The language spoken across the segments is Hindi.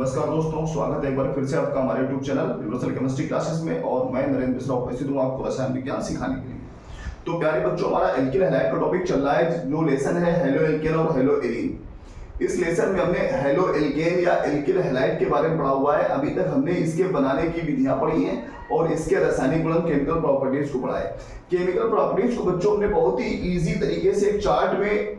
नमस्कार दोस्तों, स्वागत है एक बार फिर से आपका हमारे YouTube channel universal chemistry classes में। और मैं नरेंद्र मिश्रा उपस्थित हूँ आपको रसायन विज्ञान सिखाने के लिए। तो प्यारे बच्चों, हमारा एल्किल हैलाइड का टॉपिक चल रहा है, जो लेसन है हेलो एल्केन और हेलो एलीन। इस लेसन में हमने हेलो एल्केन या एल्किल हैलाइड के बारे में पढ़ा हुआ है। अभी तक हमने इसके बनाने की विधियां पढ़ी हैं और इसके रासायनिक गुण केमिकल प्रॉपर्टीज को पढ़ा है। केमिकल प्रॉपर्टीज को बच्चों हमने बहुत ही इजी तरीके से एक चार्ट में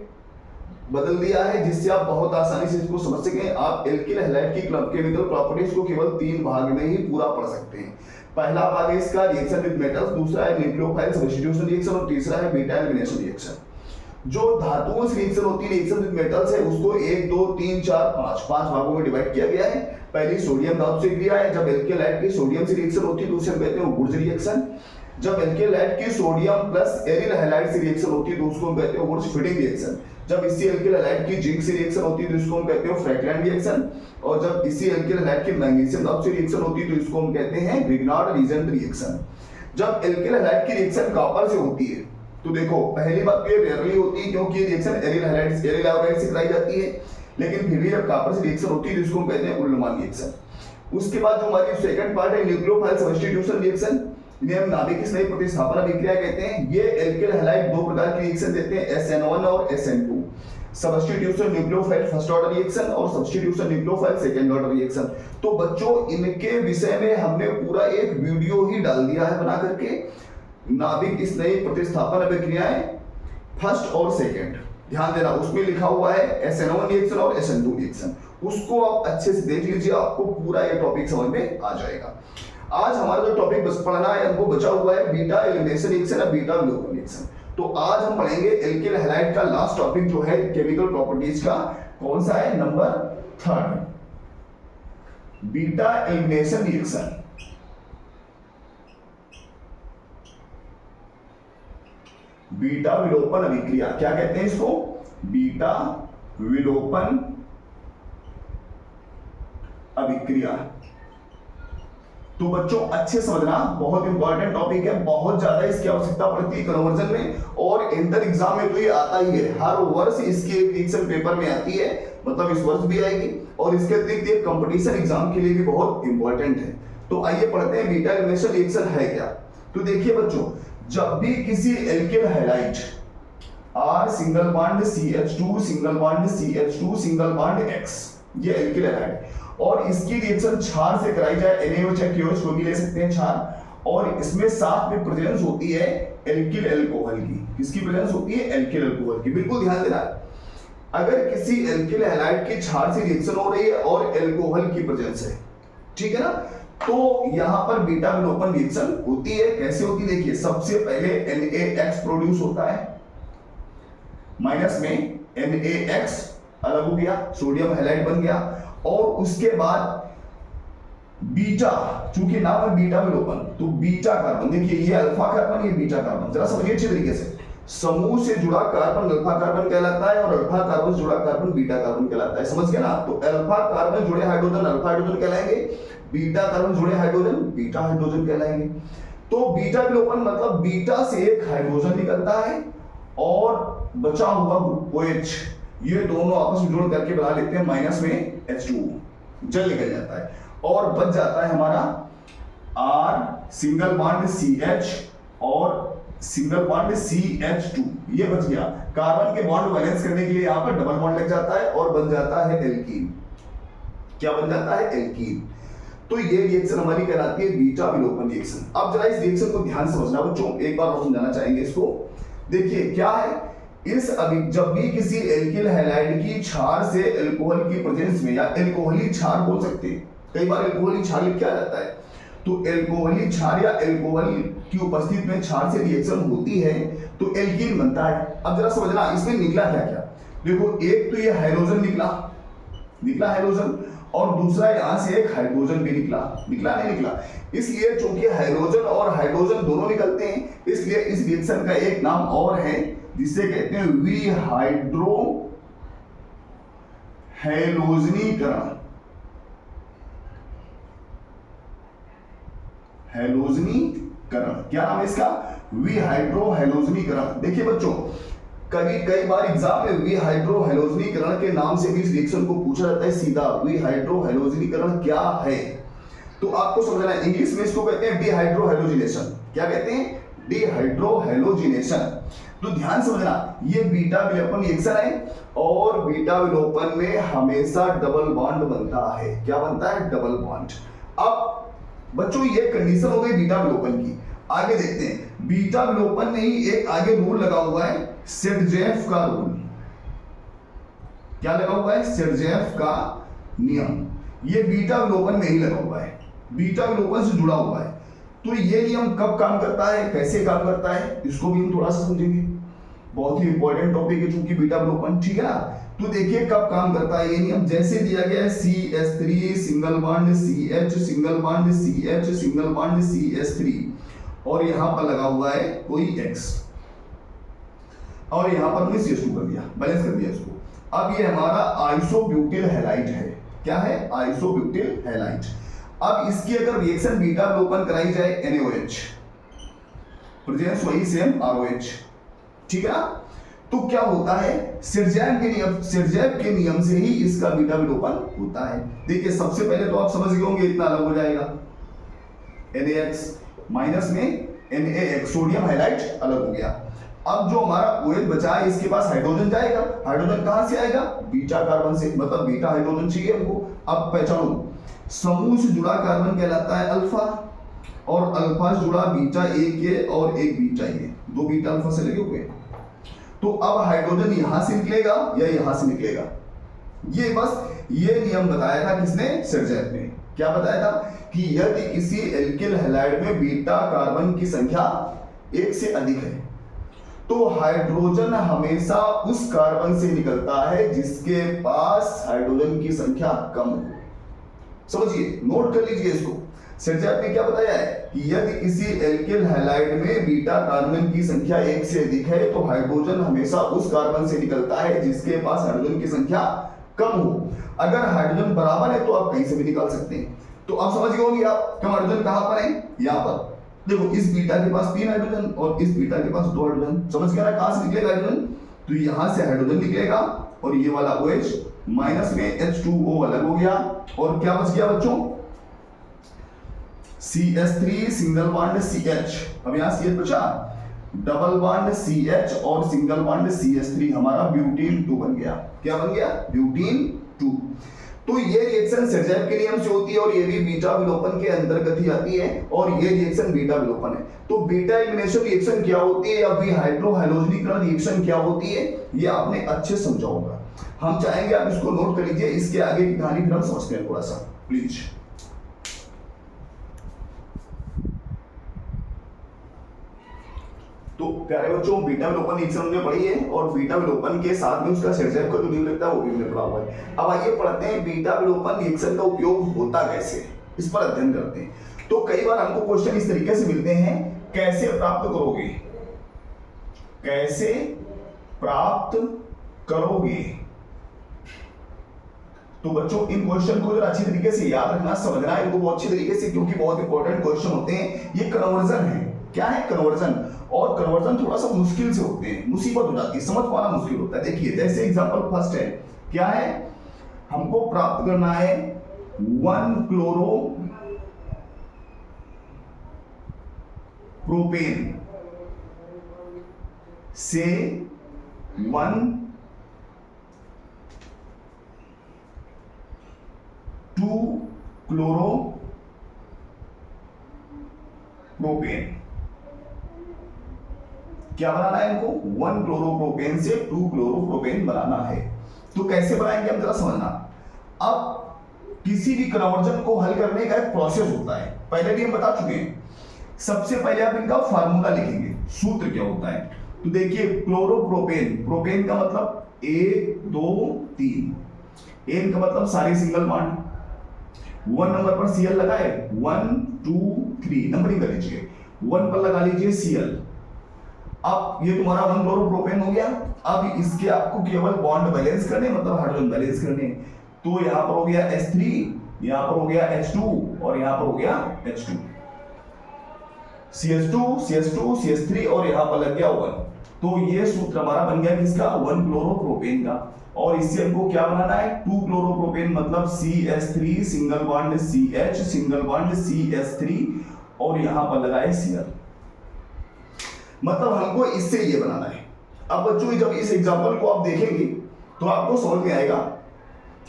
बदल दिया है, जिससे आप बहुत आसानी से इसको समझ सकें। आप एल्किल हैलाइड की केमिकल प्रॉपर्टीज को केवल 3 भाग में ही पूरा पढ़ सकते हैं। पहला भाग है इसका रिएक्शन विद मेटल्स, दूसरा है न्यूक्लियोफाइल सब्स्टिट्यूशन रिएक्शन और तीसरा है बीटा एलिमिनेशन रिएक्शन। जो धातुओं से रिएक्शन होती है रिएक्शन विद मेटल्स है, उसको 1 2 3 4 5 भागों में डिवाइड किया गया है। पहली सोडियम धातु से क्रिया है। जब एल्किल हैलाइड की सोडियम से रिएक्शन होती है तो उसे हम कहते हैं वुर्ज रिएक्शन। जब एल्किल हैलाइड की सोडियम प्लस एरिल हैलाइड से रिएक्शन होती है तो उसको हम कहते हैं वुर्ज फीडिंग रिएक्शन। जब इसी एल्किल हैलाइड की जिंक से रिएक्शन होती है तो इसको हम कहते हैं फ्रैगलैंड रिएक्शन। और जब इसी एल्किल हैलाइड की मैग्नीशियम धातु से रिएक्शन होती है तो इसको हम कहते हैं ग्रिग्नार्ड रीजेंट रिएक्शन। जब एल्किल हैलाइड की रिएक्शन कॉपर से होती है तो देखो, पहली बात तो ये रेयरली होती है क्योंकि ये रिएक्शन एरिल हैलाइड से कराई जाती है, लेकिन फिर भी जब कॉपर से रिएक्शन होती है तो इसको हम कहते हैं उल्लमान रिएक्शन। उसके बाद जो हमारी सेकंड पार्ट है न्यूक्लियोफाइल सब्स्टिट्यूशन रिएक्शन, इन्हें हम नाभिक स्नेह प्रतिस्थापन अभिक्रिया कहते हैं। ये एल्किल हैलाइड 2 प्रकार की रिएक्शन देते हैं, SN1 और SN2। Substitution nucleophilic first order reaction और substitution nucleophilic second order reaction. तो बच्चों, इनके विषय में हमने पूरा एक वीडियो ही डाल दिया है बना करके, नाभिक स्नेह प्रतिस्थापन अभिक्रियाएं फर्स्ट और सेकंड। ध्यान देना, उसमें लिखा हुआ है SN1 रिएक्शन और SN2 रिएक्शन। उसको आप अच्छे से देख लीजिए, आपको पूरा ये टॉपिक समझ में आ जाएगा। आज हमारा जो टॉपिक बस पढ़ना है हमको बचा हुआ है बीटा एलिमिनेशन रिएक्शन या बीटा विलोपन रिएक्शन। तो आज हम पढ़ेंगे एल्किल हैलाइड का लास्ट टॉपिक जो है केमिकल प्रॉपर्टीज का। कौन सा है? Number 3, beta elimination reaction. Beta विलोपन अभिक्रिया क्या कहते हैं इसको? बीटा विलोपन अभिक्रिया। तो बच्चों अच्छे समझना, बहुत इंपॉर्टेंट टॉपिक है, बहुत ज्यादा इसकी आवश्यकता पड़ती है कन्वर्जन में, और इंटर एग्जाम में तो ये आता ही है। हर वर्ष इसकी एक रिएक्शन पेपर में आती है, मतलब इस वर्ष भी आएगी, और इसके अतिरिक्त ये कंपटीशन एग्जाम के लिए भी बहुत इंपॉर्टेंट है। तो आइए पढ़ते हैं बीटा एलिमिनेशन रिएक्शन है क्या। तो देखिए बच्चों, जब भी किसी alkyl halide R single bond CH2 single bond CH2 single bond X, ये एल्किल हैलाइड, और इसकी रिएक्शन क्षार से कराई जाए, NaOH या KOH को भी ले सकते हैं क्षार, और इसमें साथ में प्रेजेंस होती है एल्किल अल्कोहल की। किसकी प्रेजेंस होती है? एल्किल अल्कोहल की। बिल्कुल ध्यान देना, अगर किसी एल्किल हैलाइड की क्षार से रिएक्शन हो रही है और अल्कोहल की प्रेजेंस है, ठीक है ना, तो यहां पर बीटा विलोपन रिएक्शन होती है। कैसे होती है? देखिए, सबसे पहले NaX प्रोड्यूस होता है, माइनस में NaX अलग हो गया, सोडियम हैलाइड बन गया, और उसके बाद बीटा, चूंकि नाम है बीटा विलोपन, तो बीटा कार्बन, देखिए ये अल्फा कार्बन, ये बीटा कार्बन, जरा समझिए अच्छे तरीके से। समूह से जुड़ा कार्बन अल्फा कार्बन कहलाता है और अल्फा कार्बन से जुड़ा कार्बन बीटा कार्बन कहलाता है। समझ गए ना? तो अल्फा कार्बन जुड़े हाइड्रोजन अल्फा हाइड्रोजन कहलाएंगे, बीटा कार्बन जुड़े हाइड्रोजन बीटा हाइड्रोजन कहलाएंगे। तो बीटा विलोपन मतलब बीटा से एक हाइड्रोजन निकलता है और बचा हुआ ग्रुप OH, ये दोनों आपस में जोड़ करके बना लेते हैं माइनस में H2, जल निकल जाता है, और बच जाता है हमारा R सिंगल बॉन्ड CH और सिंगल बॉन्ड CH2, ये बच गया। कार्बन के बॉन्ड बैलेंस करने के लिए यहां पर डबल बॉन्ड लग जाता है और बन जाता है एल्कीन। क्या बन जाता है? एल्कीन। तो ये रिएक्शन हमारी कहलाती है बीटा विलोपन रिएक्शन। अब जरा इस रिएक्शन को ध्यान से समझना बच्चों, एक बार और समझाना चाहेंगे इसको। देखिए क्या है, जब भी किसी एल्किल हैलाइड की क्षार से अल्कोहल की प्रेजेंस में, या अल्कोहली क्षार बोल सकते हैं, कई बार अल्कोहली क्षार लिखा जाता है, तो अल्कोहली क्षार या अल्कोहल की उपस्थिति में क्षार से रिएक्शन होती है तो एल्कीन बनता है। अब जरा समझना इसमें निकला क्या क्या। देखो, एक तो ये हाइड्रोजन निकला हाइड्रोजन, और दूसरा यहां से एक हाइड्रोजन भी निकला नहीं निकला। इसलिए चूंकि हाइड्रोजन और हाइड्रोजन दोनों निकलते हैं, इसलिए इस रिएक्शन का एक नाम और है जिसे कहते हैं विहाइड्रो हैलोजनीकरण। क्या नाम है इसका? विहाइड्रो हैलोजनीकरण। देखिए बच्चों, कई बार एग्जाम में विहाइड्रोहैलोजनीकरण के नाम से भी इस रिएक्शन को पूछा जाता है सीधा, विहाइड्रोहैलोजनीकरण क्या है। तो आपको समझना है, इंग्लिश में इसको कहते हैं डिहाइड्रोहैलोजिनेशन। क्या कहते हैं? डिहाइड्रोहैलोजिनेशन। तो ध्यान समझना, ये बीटा विलोपन रिएक्शन है और बीटा विलोपन में हमेशा डबल बॉन्ड बनता है। क्या बनता है? Double bond. अब बच्चों ये कंडीशन हो गई बीटा विलोपन की। आगे देखते हैं, बीटा विलोपन में ही एक आगे रूल लगा हुआ है, सेटजेफ का रूल। क्या लगा हुआ है? सेटजेफ का नियम। ये बीटा विलोपन में ही लगा हुआ है, बीटा विलोपन से जुड़ा हुआ है। तो ये नियम कब काम करता है, कैसे काम करता है, इसको भी हम थोड़ा सा समझेंगे। बहुत ही इंपॉर्टेंट टॉपिक है चूंकि बीटा विलोपन, ठीक है ना। तो देखिए कब काम करता है ये नियम। जैसे दिया गया है CH3 single bond CH single bond CH single bond CH3 और यहां पर लगा हुआ है कोई X और यहां पर हमने CH2 कर दिया, बैलेंस कर दिया इसको। अब ये हमारा आइसोब्यूटिल हैलाइड है। क्या है? Isobutyl halide. अब इसकी अगर रिएक्शन बीटा विलोपन कराई जाए NaOH, प्रेजेंस वही सेम ROH, ठीक है ना। तो क्या होता है? सेरजैव के नियम से ही इसका बीटा विलोपन होता है। देखिए सबसे पहले तो आप समझ गए होंगे, इतना अलग हो जाएगा, NaX माइनस में NaX सोडियम हाइलाइट अलग हो गया। अब जो हमारा OH बचा है इसके पास हाइड्रोजन जाएगा। हाइड्रोजन कहां से आएगा? बीटा कार्बन से, मतलब बीटा हाइड्रोजन चाहिए हमको। अब पहचानो, समूह से जुड़ा कार्बन कहलाता है अल्फा और अल्फा से जुड़ा बीटा एक और एक बीटा ए, दो बीटा अल्फा से लगे हुए। तो अब हाइड्रोजन यहां से निकलेगा या यहां से निकलेगा, ये बस ये नियम बताया था किसने? सेरजैव ने। क्या बताया था? कि यदि किसी एल्किल हैलाइड में बीटा कार्बन की संख्या एक से अधिक है तो हाइड्रोजन हमेशा उस कार्बन से निकलता है जिसके पास हाइड्रोजन की संख्या कम हो। समझिए, नोट कर लीजिए इसको। सेरजैव ने क्या बताया है कि यदि किसी एल्किल हैलाइड में बीटा कार्बन की संख्या एक से अधिक है तो हाइड्रोजन हमेशा उस कार्बन से निकलता है जिसके पास हाइड्रोजन की संख्या कम हो। अगर हाइड्रोजन बराबर है तो आप कहीं से भी निकाल सकते हैं। तो आप समझ गए होंगे आप कि हाइड्रोजन कहां पर है? यहां पर देखो, इस बीटा के पास 3 हाइड्रोजन और इस बीटा के पास 2 हाइड्रोजन। समझ गया ना कहां से निकलेगा हाइड्रोजन? तो यहां से हाइड्रोजन निकलेगा और ये वाला OH माइनस में H2O अलग हो गया और क्या बच गया बच्चों? CH3 single bond CH। अब यहां CH बचा, डबल बॉन्ड CH और सिंगल बॉन्ड CH3 हमारा ब्यूटीन 2 बन गया। क्या बन गया? ब्यूटीन 2। तो ये रिएक्शन सेरजैव के नियम से होती है और ये भी बीटा विलोपन के अंतर्गत ही आती है और ये रिएक्शन बीटा विलोपन है। तो बीटा एलिमिनेशन रिएक्शन क्या होती है या विहाइड्रोहैलोजनीकरण रिएक्शन क्या होती है, ये आपने अच्छे समझा होगा। हम चाहेंगे आप इसको नोट कर लीजिए, इसके आगे की कहानी फिर हम समझते हैं थोड़ा सा, प्लीज। तो प्यारे बच्चों, बीटा विलोपन रिएक्शन हमने पढ़ी है और बीटा विलोपन के साथ में उसका सेरजैव का जो नियम लगता है वो भी हमने पढ़ा हुआ है। अब आइए पढ़ते हैं बीटा विलोपन रिएक्शन का उपयोग होता कैसे, इस पर अध्ययन करते हैं। तो कई बार हमको क्वेश्चन इस तरीके से मिलते हैं, कैसे प्राप्त करोगे, कैसे प्राप्त करोगे। तो बच्चों इन क्वेश्चन को जरा अच्छी तरीके से याद रखना, समझना इनको बहुत अच्छी तरीके से, क्योंकि बहुत इंपॉर्टेंट क्वेश्चन होते हैं। ये कन्वर्जन है। क्या है? कन्वर्जन। और कन्वर्जन थोड़ा सा मुश्किल से होते हैं, मुसीबत हो जाती है, समझ पाना मुश्किल होता है। देखिए जैसे एग्जांपल फर्स्ट है, क्या है? हमको प्राप्त करना है 1 क्लोरो प्रोपेन से 1 2 क्लोरो प्रोपेन। क्या बनाना है इनको? 1 क्लोरोप्रोपेन से 2 क्लोरोप्रोपेन बनाना है। तो कैसे बनाएंगे हम जरा समझना। अब किसी भी कन्वर्जन को हल करने का एक प्रोसेस होता है, पहले भी हम बता चुके हैं। सबसे पहले आप इनका फार्मूला लिखेंगे, सूत्र क्या होता है। तो देखिए क्लोरोप्रोपेन, प्रोपेन का मतलब 1 2 3, एन का मतलब सारे सिंगल बॉन्ड, 1 नंबर पर Cl लगाए, 1 2 3 नंबरिंग कर लीजिए, 1 पर लगा लीजिए Cl। अब ये तुम्हारा 1 क्लोरोप्रोपेन हो गया। अब इसके आपको केवल बॉन्ड बैलेंस करने, मतलब हाइड्रोजन बैलेंस करने। तो यहां पर हो गया H3, यहां पर हो गया H2 और यहां पर हो गया H2, CH2 CH2 CH3 और यहां पर लग गया 1। तो ये सूत्र हमारा बन गया किसका, 1 क्लोरोप्रोपेन का। और इससे हमको क्या बनाना है, 2 क्लोरोप्रोपेन मतलब CH3 single bond CH single bond CH3 और यहां पर लगाए Cl। मतलब हमको इससे ये बनाना है। अब बच्चों जब इस एग्जांपल को आप देखेंगे तो आपको समझ में आएगा,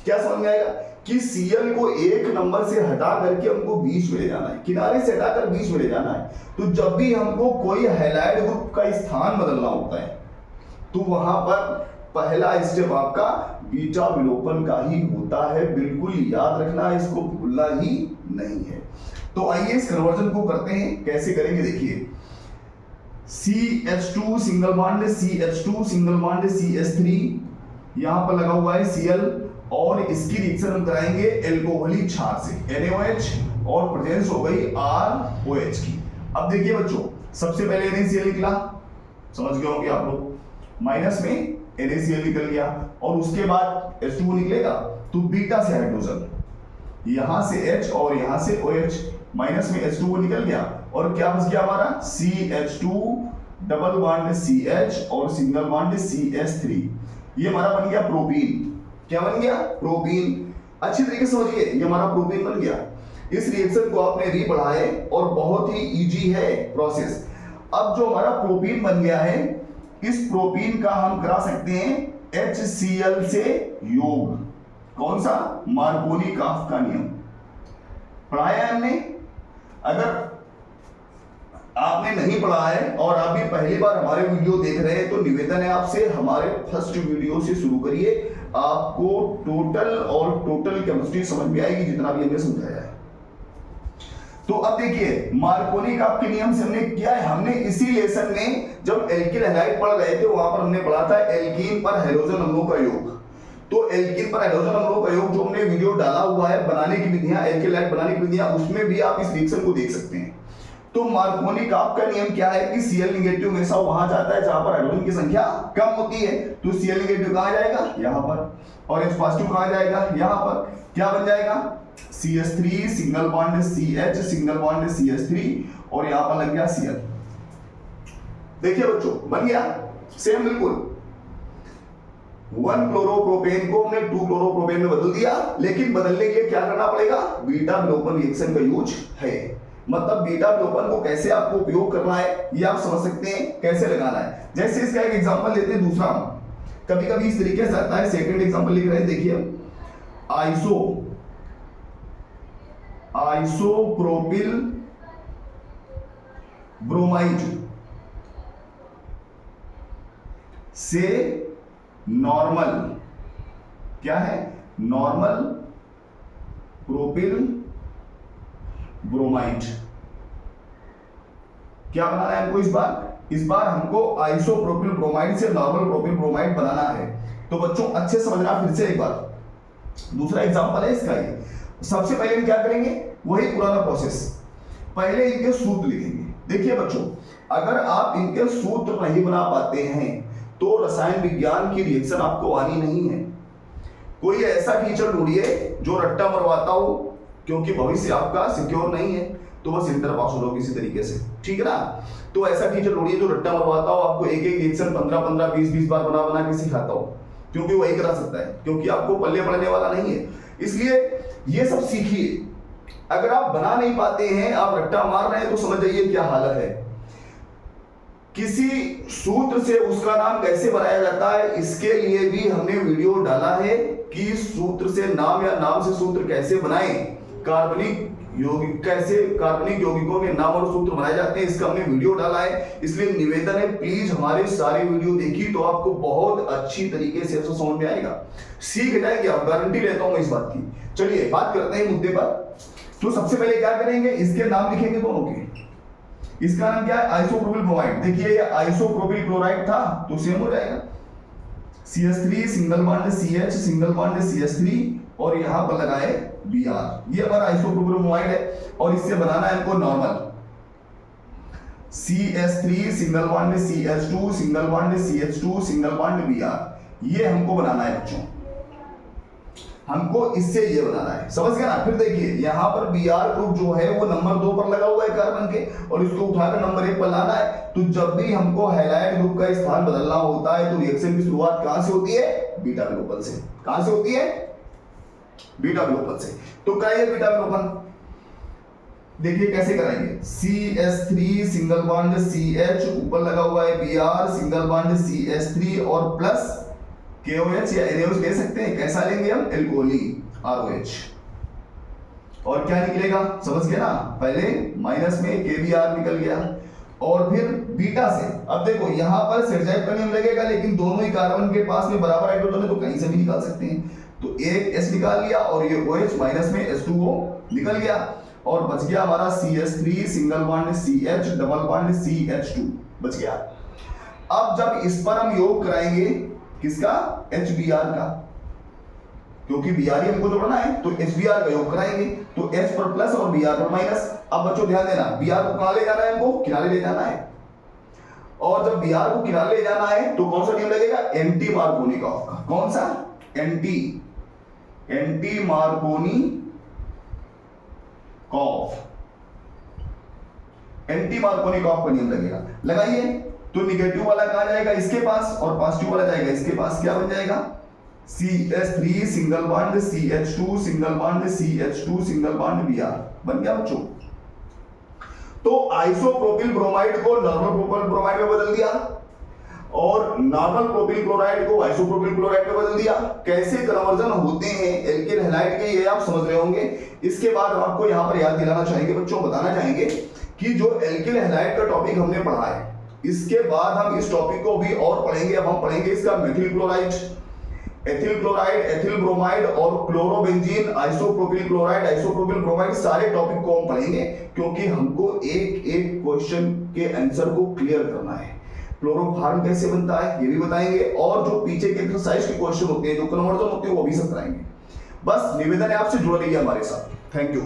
क्या समझ में आएगा कि Cl को एक नंबर से हटा करके हमको बीच में ले जाना है, किनारे से हटाकर बीच में ले जाना है। तो जब भी हमको कोई हैलाइड ग्रुप का स्थान बदलना होता है तो वहां पर पहला स्टेप आपका बीटा विलोपन का ही होता है। बिल्कुल याद रखना, इसको भूलना ही नहीं है। तो आइए इस कन्वर्जन को करते हैं, कैसे करेंगे देखिए। CH2 single bond CH2 single bond CH3, यहां पर लगा हुआ है Cl और इसकी रिएक्शन हम कराएंगे एल्कोहलिक क्षार से NaOH और प्रेजेंस हो गई ROH की। अब देखिए बच्चों, सबसे पहले NaCl निकला, समझ गए होंगे आप लोग, माइनस में NaCl निकल गया और उसके बाद H2O निकलेगा तो बीटा से हाइड्रोजन, यहां से H और यहां से OH, माइनस में H2O निकल गया और क्या बच गया हमारा CH2 डबल बॉन्ड CH और सिंगल बॉन्ड CH3। ये हमारा बन गया प्रोपीन। क्या बन गया, प्रोपीन। अच्छी तरीके से समझिए, ये हमारा प्रोपीन बन गया। इस रिएक्शन को आपने री पढ़ा है और बहुत ही इजी है प्रोसेस। अब जो हमारा प्रोपीन बन गया है, इस प्रोपीन का हम करा सकते हैं HCl से योग। कौन सा, मार्कोनी-काफ का नियम पढ़ाया है हमने। अगर आपने नहीं पढ़ा है और आप भी पहली बार हमारे वीडियो देख रहे हैं तो निवेदन है आपसे, हमारे फर्स्ट वीडियो से शुरू करिए, आपको टोटल केमिस्ट्री समझ में आएगी जितना भी हमने समझाया है। तो अब देखिए, मार्कोनी-काफ के नियम से हमने किया है, हमने इसी लेसन में जब एल्किल हैलाइड पढ़ रहे थे वहां पर हमने पढ़ा था एल्कीन पर हाइड्रोजन अम्लों का योग। तो एल्कीन पर हाइड्रोजन अम्लों का योग जो हमने वीडियो डाला हुआ है बनाने की विधियां, एल्किल हैलाइड बनाने की विधियां, उसमें भी आप इस रिएक्शन को देख सकते हैं। तो मार्कोनी-काफ का नियम क्या है कि Cl नेगेटिव हमेशा वहां जाता है जहां पर हाइड्रोजन की संख्या कम होती है। तो Cl नेगेटिव कहां जाएगा, यहां पर, और H पॉजिटिव कहां जाएगा, यहां पर। क्या बन जाएगा, CH3 single bond CH single bond CH3 और यहां पर लग गया Cl। देखिए बच्चों, बन गया सेम बिल्कुल। 1 क्लोरोप्रोपेन को हमने 2 क्लोरोप्रोपेन में बदल दिया, लेकिन बदलने के लिए क्या करना पड़ेगा, बीटा विलोपन रिएक्शन का यूज है। मतलब बीटा विलोपन को कैसे आपको उपयोग करना है ये आप समझ सकते हैं, कैसे लगाना है। जैसे इसका एक एग्जांपल लेते हैं, दूसरा कभी कभी इस तरीके से आता है। सेकंड एग्जांपल लिख रहे हैं, देखिए आइसोप्रोपिल ब्रोमाइड से नॉर्मल, क्या है, नॉर्मल प्रोपिल ब्रोमाइड। क्या बनाना है हमको इस बार हमको आइसोप्रोपिल ब्रोमाइड से नॉर्मल प्रोपिल ब्रोमाइड बनाना है। तो बच्चों अच्छे समझना फिर से एक बार, दूसरा एग्जांपल है इसका। ये सबसे पहले हम क्या करेंगे, वही पुराना प्रोसेस, पहले इनके सूत्र लिखेंगे। देखिए बच्चों, अगर आप इनके सूत्र नहीं बना पाते हैं तो रसायन विज्ञान की रिएक्शन आपको आनी नहीं है। कोई ऐसा टीचर ढूंढिए जो रट्टा मरवाता हो, क्योंकि भविष्य आपका सिक्योर नहीं है, तो बस इंटर पास हो जाओ किसी तरीके से, ठीक है ना। तो ऐसा टीचर ढूंढिए जो रट्टा मरवाता हो, आपको एक रिएक्शन 15-15, 20-20 बार बना के सिखाता हो, क्योंकि वही करा सकता है, क्योंकि आपको पल्ले पड़ने वाला नहीं है। इसलिए ये सब सीखिए। अगर आप बना नहीं पाते हैं, आप रट्टा मार रहे हैं, तो समझ जाइए क्या हालत है। किसी सूत्र से उसका नाम कैसे बनाया जाता है, इसके लिए भी हमने वीडियो डाला है कि सूत्र से नाम या नाम से सूत्र कैसे बनाएं, कार्बनिक यौगिकों के नाम और सूत्र बनाए जाते हैं, इसका हमने वीडियो डाला है। इसलिए निवेदन है, प्लीज हमारे सारे वीडियो देखिए, तो आपको बहुत अच्छी तरीके से समझ में आएगा, सीख जाएंगे आप, गारंटी लेता हूं मैं इस बात की। चलिए बात करते हैं मुद्दे पर। तो सबसे पहले क्या करेंगे, इसके नाम लिखेंगे दोनों के। इसका नाम क्या है, आइसोप्रोपिल ब्रोमाइड। देखिए ये आइसोप्रोपिल क्लोराइड था तो सेम हो जाएगा, CH3 single bond CH single bond CH3 और यहां पर लगाए Br। ये हमारा आइसोप्रोपिल ब्रोमाइड है और इससे बनाना है हमको normal CH3 single bond CH2 single bond CH2 single bond Br। ये हमको बनाना है बच्चों। हमको इससे ये बनाना है, समझ गए ना। फिर देखिए यहाँ पर Br ग्रुप जो है वो नंबर 2 पर लगा हुआ है कार्बन के, और इसको उठाकर नंबर 1 पर लाना है। तो जब भी हमको हैलाइड ग्रुप का स्थान बदलना होता है तो रिएक्शन की शुरुआत कहां से होती है? बीटा विलोपन से। कहां से होती है? बीटा विलोपन से। तो कराइए बीटा विलोपन। देखिए कैसे कराएंगे। CH3 सिंगल बॉन्ड CH, ऊपर लगा हुआ है Br सिंगल बॉन्ड CH3 और प्लस KOH या NaOH ले सकते हैं। कैसा लेंगे हम? एल्कोहली ROH। और क्या निकलेगा? समझ गए ना। पहले माइनस में KBr निकल गया और फिर बीटा से। अब देखो यहाँ पर सेरजाइव का नियम लगेगा, लेकिन दोनों ही कार्बन के पास में बराबर हाइड्रोजन है तो कहीं से भी निकाल सकते हैं। तो एक H निकाल लिया और ये OH माइनस में H2O निकल गया और बच गया हमारा CH3 single bond CH double bond CH2 बच गया। अब जब इस पर हम योग कराएंगे किसका? HBr का, क्योंकि Br हमको जोड़ना है तो HBr का योग कराएंगे। तो H पर प्लस और Br पर माइनस। अब बच्चों ध्यान देना, Br को कहां ले जाना है? हमको किनारे ले जाना है। और जब Br को किनारे ले जाना है तो कौन सा नियम लगेगा? एंटी मार्कोनिकॉफ का। कौन सा? Anti Markovnikov. एंटी मार्कोनिकॉफ का नियम लगेगा। लगाइए। तो निगेटिव वाला कहां जाएगा? इसके पास, और पॉजिटिव वाला जाएगा इसके पास। क्या बन जाएगा? CH3 single bond CH2 single bond CH2 single bond Br बन गया बच्चों। तो आइसोप्रोपिल ब्रोमाइड को नॉर्मल प्रोपिल ब्रोमाइड में बदल दिया और नॉर्मल प्रोपिल क्लोराइड को आइसोप्रोपिल क्लोराइड में बदल दिया। कैसे कन्वर्जन होते हैं एल्किल हैलाइड के, ये आप समझ रहे होंगे। इसके बाद हम आपको यहां पर याद दिलाना चाहेंगे बच्चों, बताना चाहेंगे कि जो एल्किल हैलाइड का टॉपिक हमने पढ़ा है, इसके बाद हम इस टॉपिक को भी और पढ़ेंगे। अब हम पढ़ेंगे इसका methyl chloride, ethyl chloride, ethyl bromide और chlorobenzene, isopropyl chloride, isopropyl bromide, सारे टॉपिक को हम पढ़ेंगे क्योंकि हमको एक एक क्वेश्चन के आंसर को क्लियर करना है। क्लोरोफॉर्म कैसे बनता है ये भी बताएंगे, और जो पीछे के एक्सरसाइज के क्वेश्चन होते हैं, जो कन्वर्जन होते हैं, वो भी सब कराएंगे। बस निवेदन है आपसे, जुड़ रहिए हमारे साथ। Thank you.